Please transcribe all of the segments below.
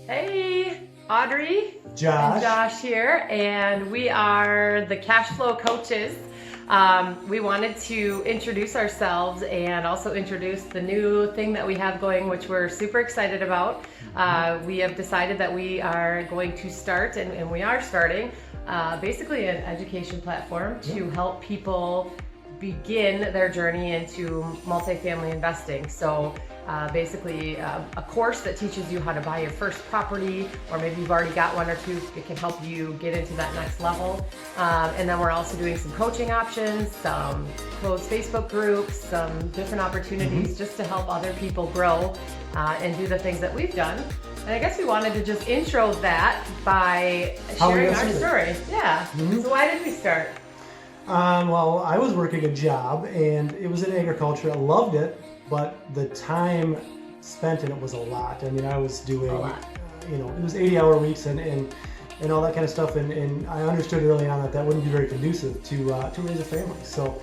Hey, Audrey Josh. and Josh here, and we are the Cash Flow Coaches. We wanted to introduce ourselves and also introduce the new thing that we have going, which we're super excited about. We have decided that we are going to start, and we are starting, basically an education platform to help people begin their journey into multifamily investing. So basically a course that teaches you how to buy your first property, or maybe you've already got one or two. It can help you get into that next level. And then we're also doing some coaching options, some closed Facebook groups, some different opportunities just to help other people grow and do the things that we've done. And I guess we wanted to just intro that by sharing our story. Yeah. So why did we start? Well, I was working a job and it was in agriculture. I loved it, but the time spent in it was a lot. I mean, I was doing, it was 80-hour weeks and all that kind of stuff. And I understood early on that wouldn't be very conducive to raise a family. So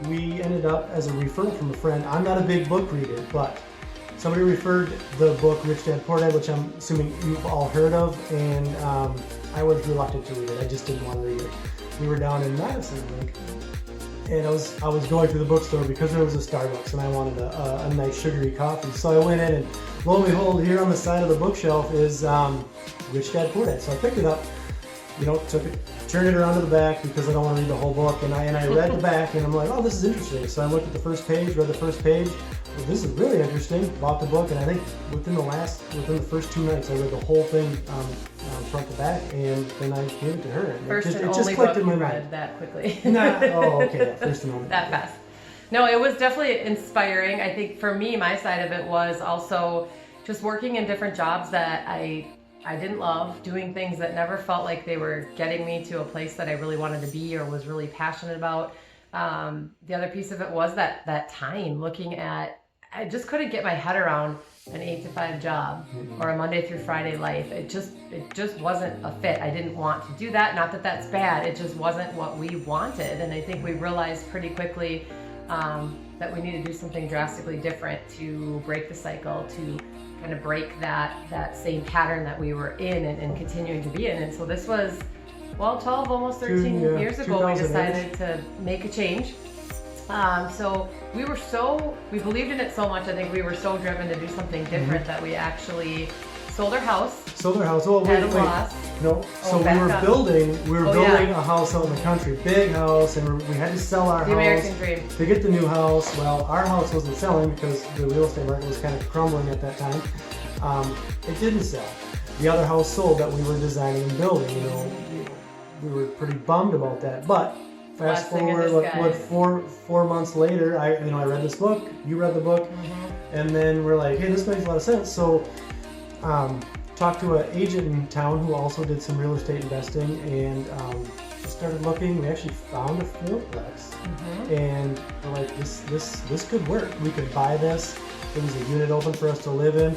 we ended up as a referral from a friend. I'm not a big book reader, but somebody referred the book Rich Dad Poor Dad, which I'm assuming you've all heard of. And I was reluctant to read it. I just didn't want to read it. We were down in Madison, I think, and I was going through the bookstore because there was a Starbucks and I wanted a nice sugary coffee. So I went in and lo and behold, here on the side of the bookshelf is Rich Dad Poor Dad. So I picked it up, took it, turned it around to the back because I don't want to read the whole book, and I read the back and I'm like, oh, this is interesting. So I looked at the first page, read the first page. Well, this is really interesting. Bought the book, and I think within the first 2 nights, I read the whole thing front to back, and then I gave it to her. And First it and just only clicked book in my you mind. read that quickly. First and only. That fast. No, it was definitely inspiring. I think for me, my side of it was also just working in different jobs that I didn't love, doing things that never felt like they were getting me to a place that I really wanted to be or was really passionate about. The other piece of it was that time looking at, I just couldn't get my head around an 8-to-5 job or a Monday through Friday life. It just wasn't a fit. I didn't want to do that. Not that that's bad. It just wasn't what we wanted. And I think we realized pretty quickly that we need to do something drastically different to break the cycle, to kind of break that same pattern that we were in and continuing to be in. And so this was, 12, almost 13 years ago, we decided to make a change. So we believed in it so much. I think we were so driven to do something different that we actually sold our house. Oh, wait. No. So we were building a house out in the country, big house, and we had to sell our house. The American dream. To get the new house. Well, our house wasn't selling because the real estate market was kind of crumbling at that time. It didn't sell. The other house sold that we were designing and building. We were pretty bummed about that, but fast forward, four months later, I read this book, you read the book, and then we're like, hey, this makes a lot of sense. So talked to an agent in town who also did some real estate investing, and started looking. We actually found a fourplex, and we're like, this could work. We could buy this. There was a unit open for us to live in.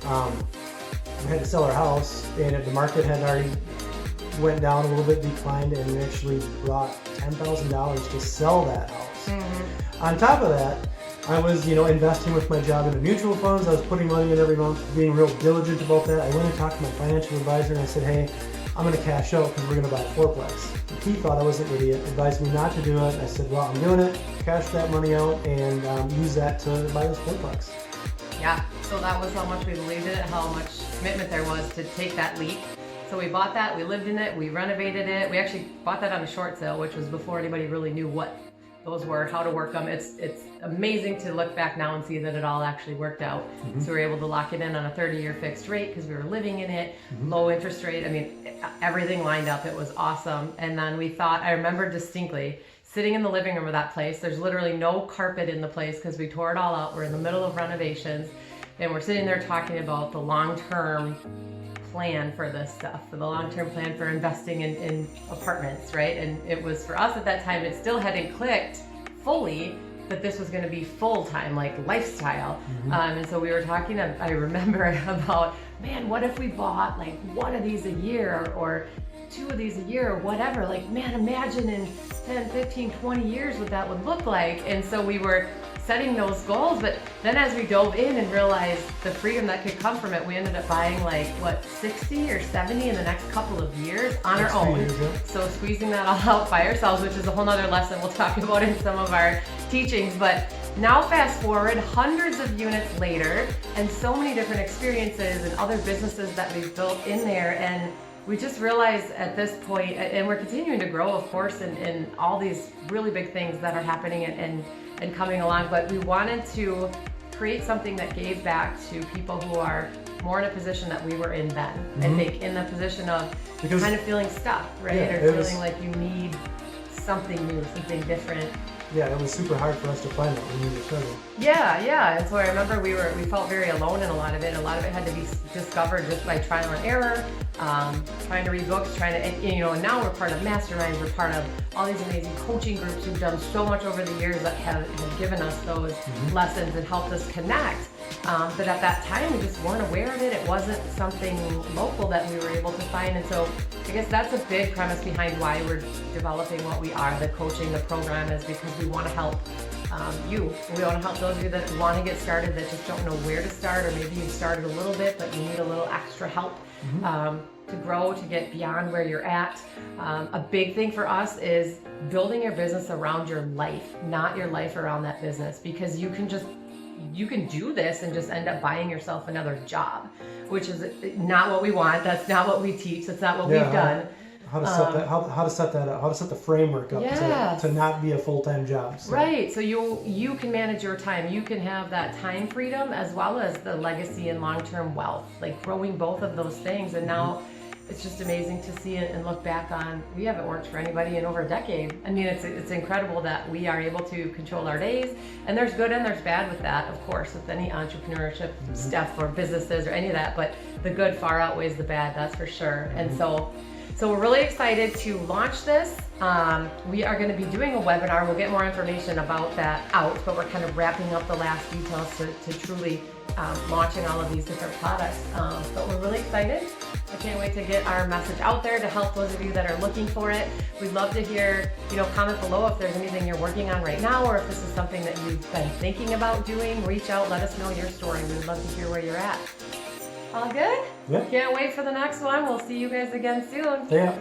We had to sell our house, and the market had already went down a little bit, declined, and we actually brought $10,000 to sell that house. On top of that, I was, investing with my job into mutual funds. I was putting money in every month, being real diligent about that. I went and talked to my financial advisor and I said, hey, I'm going to cash out because we're going to buy a fourplex. He thought I was an idiot, advised me not to do it. I said, well, I'm doing it. Cash that money out and use that to buy this fourplex. Yeah, so that was how much we believed in it, how much commitment there was to take that leap. So we bought that, we lived in it, we renovated it. We actually bought that on a short sale, which was before anybody really knew what those were, how to work them. It's amazing to look back now and see that it all actually worked out. So we were able to lock it in on a 30-year fixed rate because we were living in it, low interest rate. I mean, everything lined up. It was awesome. And then we thought, I remember distinctly sitting in the living room of that place. There's literally no carpet in the place because we tore it all out. We're in the middle of renovations, and we're sitting there talking about the long-term plan for this stuff, for the long-term plan for investing in apartments, right? And it was, for us at that time, it still hadn't clicked fully that this was going to be full-time, like lifestyle. And so we were talking, I remember, about, man, what if we bought like one of these a year or 2 of these a year or whatever? Like, man, imagine in 10, 15, 20 years what that would look like. And so we were setting those goals. But then as we dove in and realized the freedom that could come from it, we ended up buying like, what, 60 or 70 in the next couple of years on our Next few own. years, yeah. So squeezing that all out by ourselves, which is a whole nother lesson we'll talk about in some of our teachings. But now fast forward hundreds of units later and so many different experiences and other businesses that we've built in there, and we just realized at this point, and we're continuing to grow, of course, in all these really big things that are happening and coming along, but we wanted to create something that gave back to people who are more in a position that we were in then. I think in the position of Because- kind of feeling stuck, right? Yeah, Or it feeling was- like you need something new, something different. Yeah, it was super hard for us to find that when we were starting. Yeah. And so I remember we felt very alone in a lot of it. A lot of it had to be discovered just by trial and error, trying to read books, and now we're part of masterminds. We're part of all these amazing coaching groups who've done so much over the years that have given us those lessons and helped us connect. But at that time, we just weren't aware of it. It wasn't something local that we were able to find. And so I guess that's a big premise behind why we're developing what we are, the coaching, the program, is because we want to help you. We want to help those of you that want to get started, that just don't know where to start, or maybe you've started a little bit, but you need a little extra help to grow, to get beyond where you're at. A big thing for us is building your business around your life, not your life around that business, because you can do this and just end up buying yourself another job, which is not what we want. That's not what we teach. That's not what we've done. How to set that? How to set that up? How to set the framework up to not be a full-time job. So. Right. So you can manage your time. You can have that time freedom as well as the legacy and long-term wealth. Like growing both of those things. And now it's just amazing to see it and look back on. We haven't worked for anybody in over a decade. I mean, it's incredible that we are able to control our days. And there's good and there's bad with that, of course, with any entrepreneurship stuff or businesses or any of that. But the good far outweighs the bad, that's for sure. And so we're really excited to launch this. We are going to be doing a webinar. We'll get more information about that out, but we're kind of wrapping up the last details to truly launching all of these different products. But we're really excited. I can't wait to get our message out there to help those of you that are looking for it. We'd love to hear, comment below if there's anything you're working on right now, or if this is something that you've been thinking about doing. Reach out, let us know your story. We'd love to hear where you're at. All good? Yeah. Can't wait for the next one. We'll see you guys again soon. Yeah.